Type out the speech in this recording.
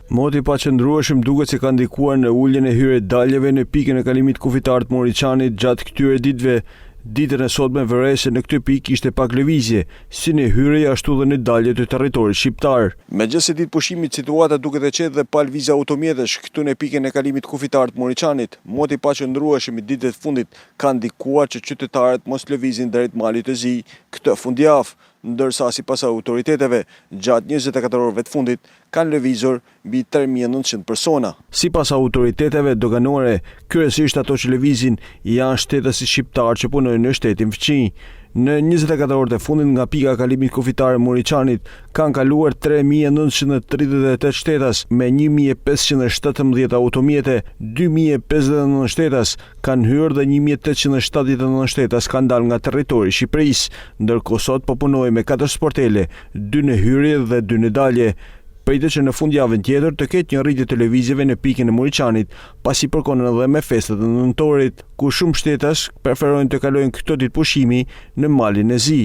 Moti pa qëndrueshëm duket se ka ndikuar në uljen e hyrje-daljeve në pikën e kalimit kufitar të Moriçanit gjatë këtyre ditëve. Ditën e sotme vërej se në këtë pikë ishte pak lëvizje, si në hyrje ashtu dhe në dalje të territorit shqiptar. Megjithëse ditë pushimit situata duket e qetë dhe pa lëvizje automjetesh këtu në pikën e kalimit kufitar të Moriçanit, moti pa qëndrueshëm i ditëve të fundit ka ndikuar që qytetarët mos lëvizin drejt Malit të Zi këtë fundjavë, ndërsa sipas autoriteteve gjatë 24 orëve të fundit kanë lëvizur mbi 3900 persona. Sipas autoriteteve doganore, kryesisht ato që lëvizin janë shtetësi shqiptar që punojnë në shtetin fqi. Në 24 orët e fundit nga pika e kalimit kufitar e Moriçanit kanë kaluar 3938 shtetas me 1517 automjete, 2059 shtetas kanë hyrë dhe 1879 shtetas kanë dalë nga territori i Shqipërisë, ndërkohë sot po punojnë me 4 sportele, 2 në hyrje dhe 2 në dalje. Pritet që në fundjavën tjetër të ketë një rritje të lëvizjeve në pikën e Moriçanit, pasi përkohën edhe me festat e nëntorit, ku shumë shtetas preferojnë të kalojnë këto ditë pushimi në Malin e Zi.